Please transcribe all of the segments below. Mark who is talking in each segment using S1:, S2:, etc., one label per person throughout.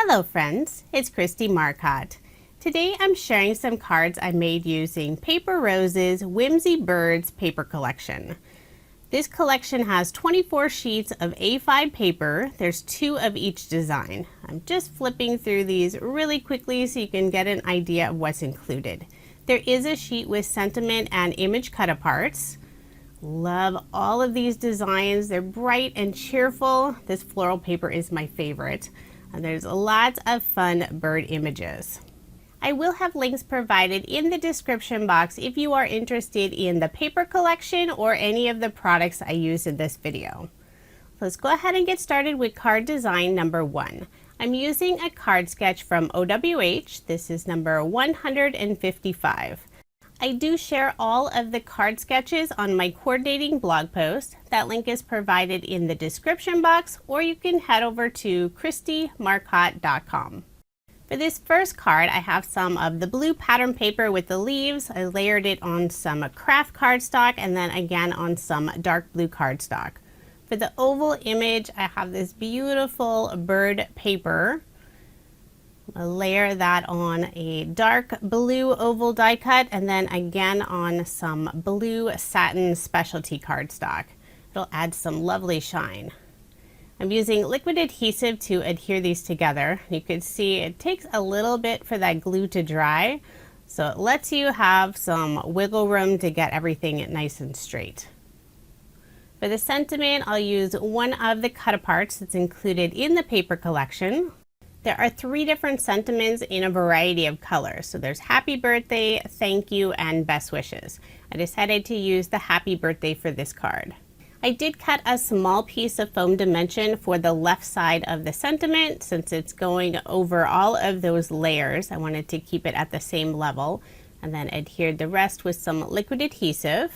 S1: Hello friends, it's Kristie Marcotte. Today I'm sharing some cards I made using Paper Rose's Whimsy Birds paper collection. This collection has 24 sheets of A5 paper. There's 2 of each design. I'm just flipping through these really quickly so you can get an idea of what's included. There is a sheet with sentiment and image cut-aparts. Love all of these designs. They're bright and cheerful. This floral paper is my favorite. And there's lots of fun bird images. I will have links provided in the description box if you are interested in the paper collection or any of the products I use in this video. Let's go ahead and get started with card design number 1. I'm using a card sketch from OWH. This is number 155. I do share all of the card sketches on my coordinating blog post. That link is provided in the description box, or you can head over to kristiemarcotte.com. For this first card, I have some of the blue pattern paper with the leaves. I layered it on some craft cardstock and then again on some dark blue cardstock. For the oval image, I have this beautiful bird paper. I'll layer that on a dark blue oval die cut and then again on some blue satin specialty cardstock. It'll add some lovely shine. I'm using liquid adhesive to adhere these together. You can see it takes a little bit for that glue to dry, so it lets you have some wiggle room to get everything nice and straight. For the sentiment, I'll use one of the cut-aparts that's included in the paper collection. There are 3 different sentiments in a variety of colors. So there's happy birthday, thank you, and best wishes. I decided to use the happy birthday for this card. I did cut a small piece of foam dimension for the left side of the sentiment since it's going over all of those layers. I wanted to keep it at the same level and then adhered the rest with some liquid adhesive.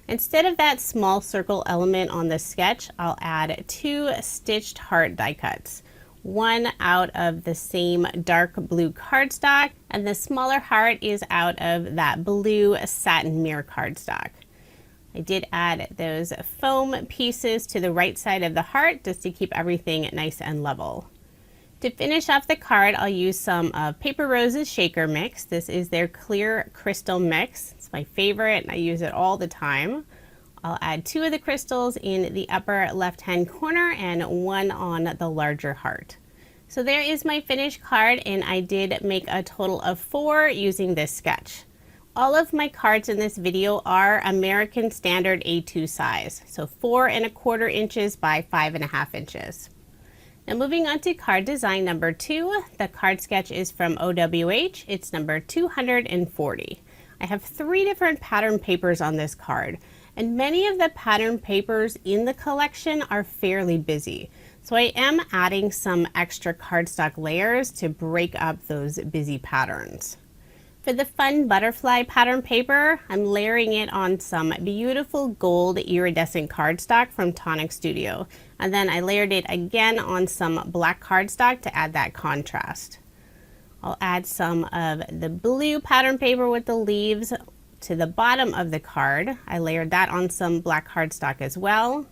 S1: Instead of that small circle element on the sketch, I'll add 2 stitched heart die cuts. One out of the same dark blue cardstock, and the smaller heart is out of that blue satin mirror cardstock. I did add those foam pieces to the right side of the heart just to keep everything nice and level. To finish off the card, I'll use some of Paper Rose's shaker mix. This is their clear crystal mix. It's my favorite and I use it all the time. I'll add 2 of the crystals in the upper left-hand corner and 1 on the larger heart. So there is my finished card, and I did make a total of 4 using this sketch. All of my cards in this video are American Standard A2 size, so 4 1/4 inches by 5.5 inches. Now moving on to card design number 2, the card sketch is from OWH. It's number 240. I have 3 different pattern papers on this card. And many of the pattern papers in the collection are fairly busy. So I am adding some extra cardstock layers to break up those busy patterns. For the fun butterfly pattern paper, I'm layering it on some beautiful gold iridescent cardstock from Tonic Studio. And then I layered it again on some black cardstock to add that contrast. I'll add some of the blue pattern paper with the leaves to the bottom of the card. I layered that on some black cardstock as well.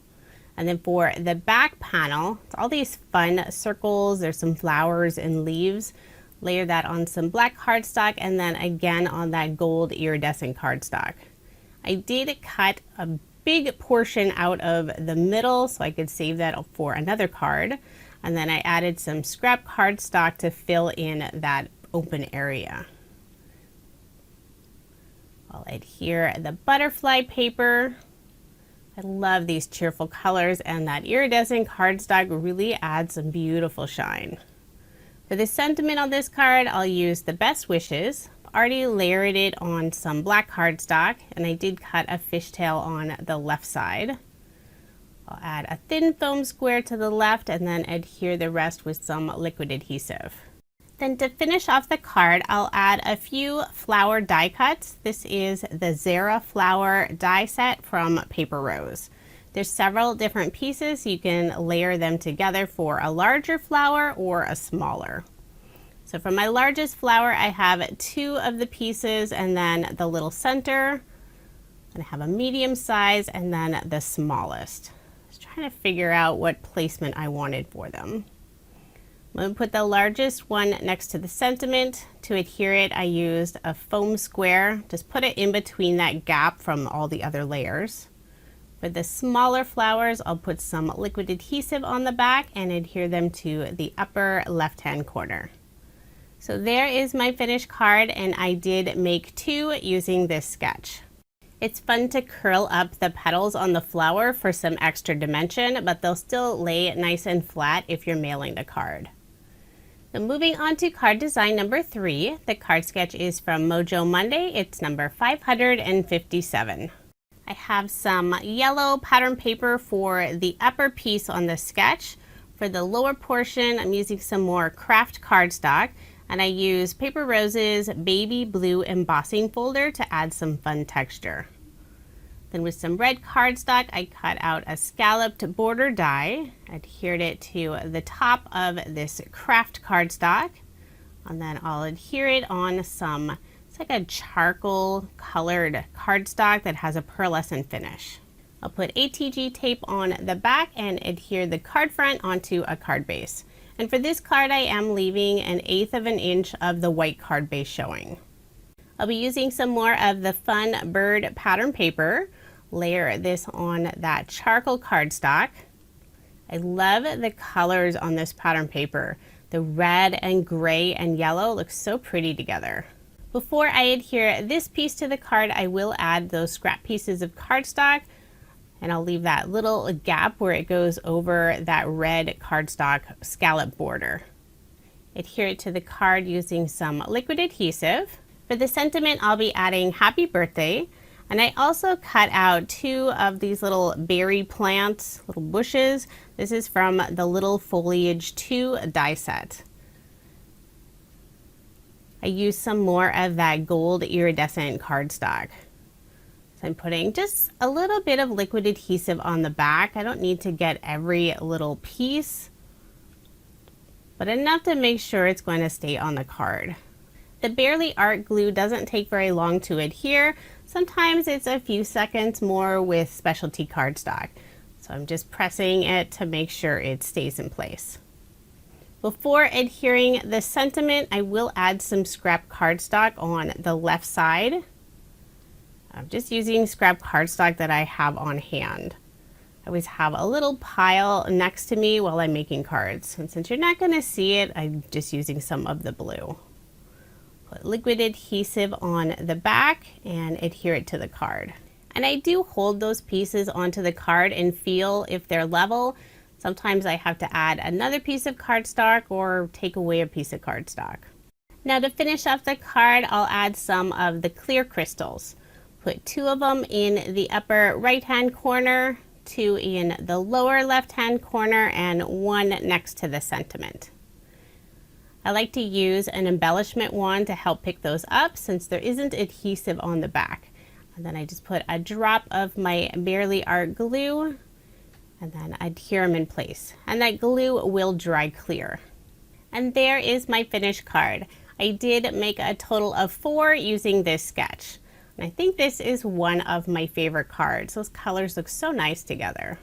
S1: And then for the back panel, it's all these fun circles, there's some flowers and leaves. Layer that on some black cardstock and then again on that gold iridescent cardstock. I did cut a big portion out of the middle so I could save that for another card. And then I added some scrap cardstock to fill in that open area. I'll adhere the butterfly paper. I love these cheerful colors, and that iridescent cardstock really adds some beautiful shine. For the sentiment on this card, I'll use the best wishes. I've already layered it on some black cardstock, and I did cut a fishtail on the left side. I'll add a thin foam square to the left and then adhere the rest with some liquid adhesive. Then to finish off the card, I'll add a few flower die cuts. This is the Zara flower die set from Paper Rose. There's several different pieces. You can layer them together for a larger flower or a smaller. So for my largest flower, I have 2 of the pieces and then the little center. And I have a medium size and then the smallest. I was trying to figure out what placement I wanted for them. I'm going to put the largest one next to the sentiment. To adhere it, I used a foam square. Just put it in between that gap from all the other layers. For the smaller flowers, I'll put some liquid adhesive on the back and adhere them to the upper left-hand corner. So there is my finished card, and I did make 2 using this sketch. It's fun to curl up the petals on the flower for some extra dimension, but they'll still lay nice and flat if you're mailing the card. Now moving on to card design number 3, the card sketch is from Mojo Monday. It's number 557. I have some yellow pattern paper for the upper piece on the sketch. For the lower portion, I'm using some more craft cardstock, and I use Paper Rose's baby blue embossing folder to add some fun texture. Then with some red cardstock, I cut out a scalloped border die, adhered it to the top of this craft cardstock, and then I'll adhere it on some, it's like a charcoal colored cardstock that has a pearlescent finish. I'll put ATG tape on the back and adhere the card front onto a card base. And for this card, I am leaving 1/8 of an inch of the white card base showing. I'll be using some more of the fun bird pattern paper. Layer this on that charcoal cardstock. I love the colors on this pattern paper. The red and gray and yellow look so pretty together. Before I adhere this piece to the card, I will add those scrap pieces of cardstock, and I'll leave that little gap where it goes over that red cardstock scallop border. Adhere it to the card using some liquid adhesive. For the sentiment, I'll be adding happy birthday, and I also cut out 2 of these little berry plants, little bushes. This is from the Little Foliage 2 die set. I used some more of that gold iridescent cardstock. So I'm putting just a little bit of liquid adhesive on the back. I don't need to get every little piece, but enough to make sure it's going to stay on the card. The Barely Art glue doesn't take very long to adhere. Sometimes it's a few seconds more with specialty cardstock. So I'm just pressing it to make sure it stays in place. Before adhering the sentiment, I will add some scrap cardstock on the left side. I'm just using scrap cardstock that I have on hand. I always have a little pile next to me while I'm making cards. And since you're not going to see it, I'm just using some of the blue. Put liquid adhesive on the back and adhere it to the card. And I do hold those pieces onto the card and feel if they're level. Sometimes I have to add another piece of cardstock or take away a piece of cardstock. Now to finish off the card, I'll add some of the clear crystals. Put 2 of them in the upper right-hand corner, 2 in the lower left-hand corner, and 1 next to the sentiment. I like to use an embellishment wand to help pick those up since there isn't adhesive on the back. And then I just put a drop of my Barely Art glue and then adhere them in place. And that glue will dry clear. And there is my finished card. I did make a total of 4 using this sketch. And I think this is one of my favorite cards. Those colors look so nice together.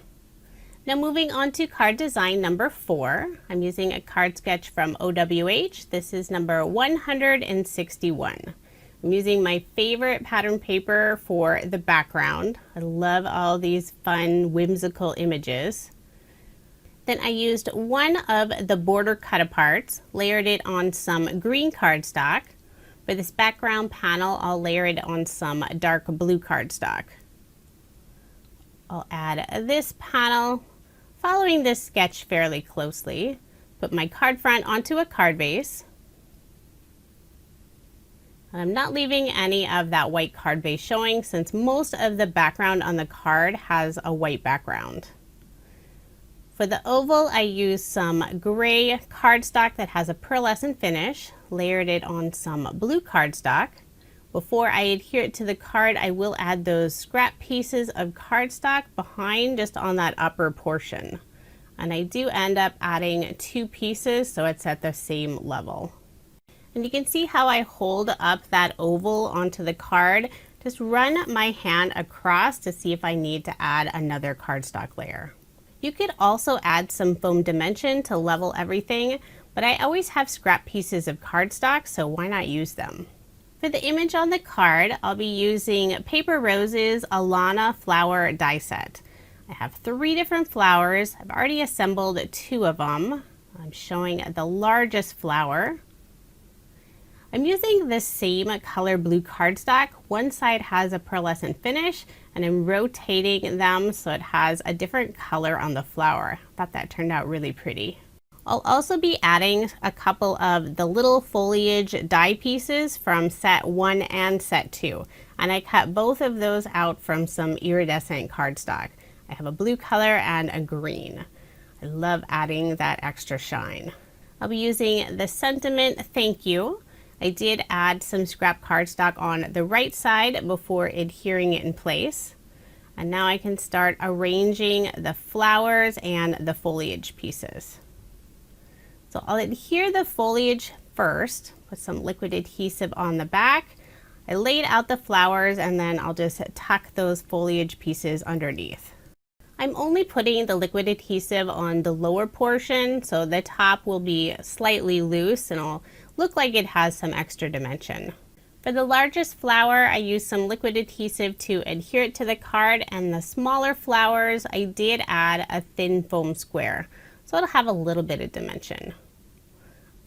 S1: Now moving on to card design number 4. I'm using a card sketch from OWH. This is number 161. I'm using my favorite pattern paper for the background. I love all these fun, whimsical images. Then I used one of the border cut aparts, layered it on some green cardstock. For this background panel, I'll layer it on some dark blue cardstock. I'll add this panel, following this sketch fairly closely. Put my card front onto a card base. I'm not leaving any of that white card base showing since most of the background on the card has a white background. For the oval, I used some gray cardstock that has a pearlescent finish, layered it on some blue cardstock. Before I adhere it to the card, I will add those scrap pieces of cardstock behind just on that upper portion. And I do end up adding 2 pieces so it's at the same level. And you can see how I hold up that oval onto the card. Just run my hand across to see if I need to add another cardstock layer. You could also add some foam dimension to level everything, but but I always have scrap pieces of cardstock, so why not use them? For the image on the card, I'll be using Paper Rose's Alana Flower die set. I have 3 different flowers. I've already assembled 2 of them. I'm showing the largest flower. I'm using the same color blue cardstock. One side has a pearlescent finish, and I'm rotating them so it has a different color on the flower. I thought that turned out really pretty. I'll also be adding a couple of the little foliage die pieces from set 1 and set 2. And I cut both of those out from some iridescent cardstock. I have a blue color and a green. I love adding that extra shine. I'll be using the sentiment thank you. I did add some scrap cardstock on the right side before adhering it in place. And now I can start arranging the flowers and the foliage pieces. So I'll adhere the foliage first, put some liquid adhesive on the back. I laid out the flowers and then I'll just tuck those foliage pieces underneath. I'm only putting the liquid adhesive on the lower portion, so the top will be slightly loose and it'll look like it has some extra dimension. For the largest flower, I used some liquid adhesive to adhere it to the card, and the smaller flowers, I did add a thin foam square, so it'll have a little bit of dimension.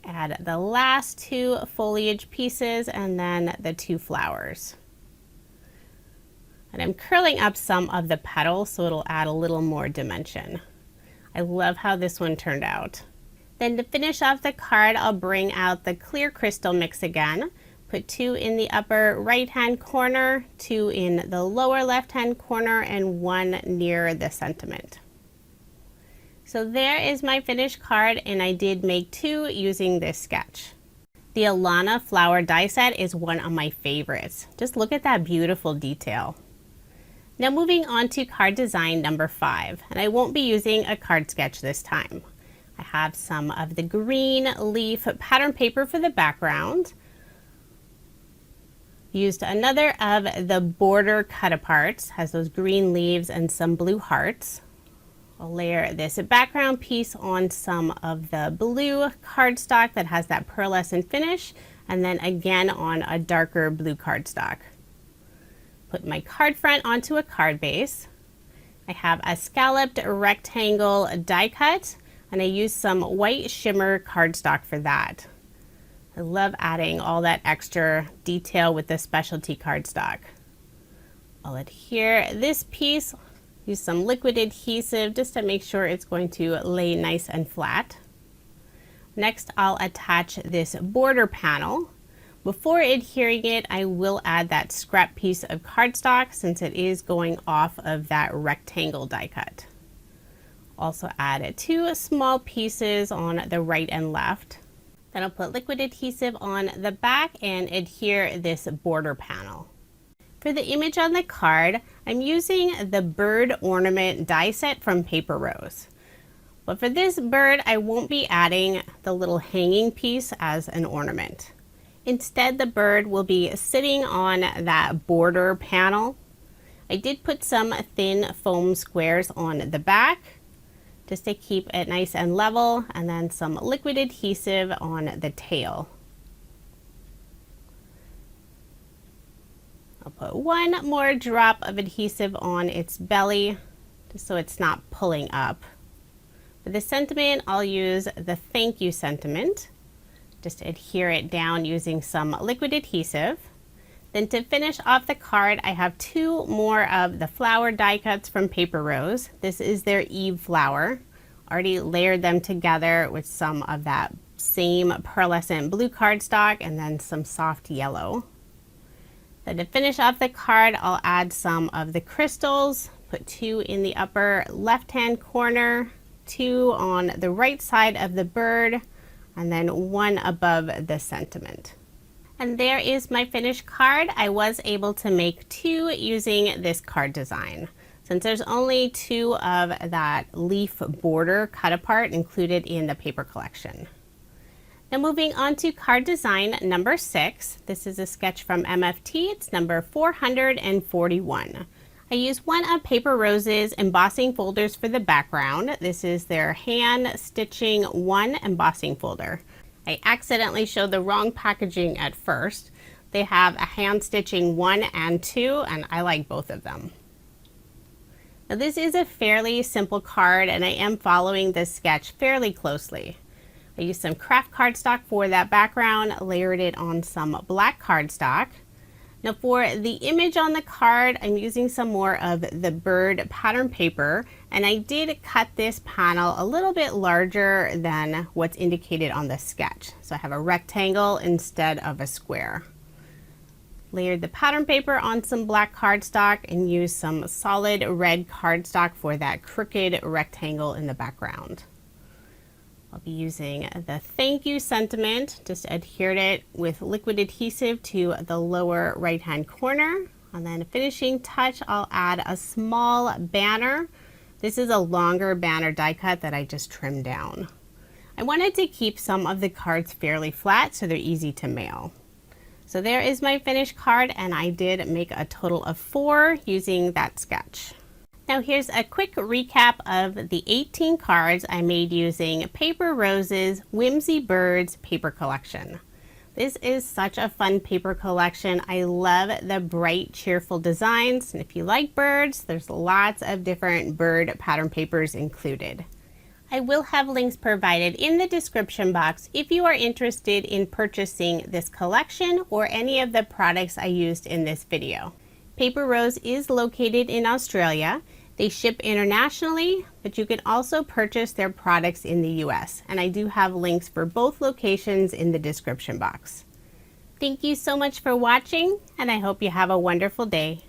S1: Add the last 2 foliage pieces and then the 2 flowers. And I'm curling up some of the petals so it'll add a little more dimension. I love how this one turned out. Then to finish off the card, I'll bring out the clear crystal mix again. Put 2 in the upper right hand corner, 2 in the lower left hand corner, and 1 near the sentiment. So there is my finished card, and I did make 2 using this sketch. The Alana Flower die set is one of my favorites. Just look at that beautiful detail. Now moving on to card design number 5, and I won't be using a card sketch this time. I have some of the green leaf pattern paper for the background. Used another of the border cut aparts, has those green leaves and some blue hearts. I'll layer this background piece on some of the blue cardstock that has that pearlescent finish, and then again on a darker blue cardstock. Put my card front onto a card base. I have a scalloped rectangle die cut, and I use some white shimmer cardstock for that. I love adding all that extra detail with the specialty cardstock. I'll adhere this piece, use some liquid adhesive just to make sure it's going to lay nice and flat. Next, I'll attach this border panel. Before adhering it, I will add that scrap piece of cardstock since it is going off of that rectangle die cut. Also add 2 small pieces on the right and left. Then I'll put liquid adhesive on the back and adhere this border panel. For the image on the card, I'm using the bird ornament die set from Paper Rose. But for this bird, I won't be adding the little hanging piece as an ornament. Instead, the bird will be sitting on that border panel. I did put some thin foam squares on the back just to keep it nice and level, and then some liquid adhesive on the tail. I'll put 1 more drop of adhesive on its belly just so it's not pulling up. For the sentiment, I'll use the thank you sentiment. Just adhere it down using some liquid adhesive. Then to finish off the card, I have 2 more of the flower die cuts from Paper Rose. This is their Eve flower. Already layered them together with some of that same pearlescent blue cardstock and then some soft yellow. Then to finish off the card, I'll add some of the crystals. Put 2 in the upper left-hand corner, 2 on the right side of the bird, and then 1 above the sentiment. And there is my finished card. I was able to make 2 using this card design. Since there's only 2 of that leaf border cut apart included in the paper collection. Now moving on to card design number 6. This is a sketch from MFT. It's number 441. I used one of Paper Rose's embossing folders for the background. This is their hand stitching 1 embossing folder. I accidentally showed the wrong packaging at first. They have a hand stitching 1 and 2, and I like both of them. Now this is a fairly simple card, and I am following this sketch fairly closely. I used some craft cardstock for that background, layered it on some black cardstock. Now for the image on the card, I'm using some more of the bird pattern paper, and I did cut this panel a little bit larger than what's indicated on the sketch. So I have a rectangle instead of a square. Layered the pattern paper on some black cardstock and used some solid red cardstock for that crooked rectangle in the background. I'll be using the thank you sentiment, just adhered it with liquid adhesive to the lower right hand corner. And then finishing touch, I'll add a small banner. This is a longer banner die cut that I just trimmed down. I wanted to keep some of the cards fairly flat so they're easy to mail. So there is my finished card, and I did make a total of 4 using that sketch. Now here's a quick recap of the 18 cards I made using Paper Rose's Whimsy Birds paper collection. This is such a fun paper collection. I love the bright, cheerful designs, and if you like birds, there's lots of different bird pattern papers included. I will have links provided in the description box if you are interested in purchasing this collection or any of the products I used in this video. Paper Rose is located in Australia. They ship internationally, but you can also purchase their products in the US, and I do have links for both locations in the description box. Thank you so much for watching, and I hope you have a wonderful day.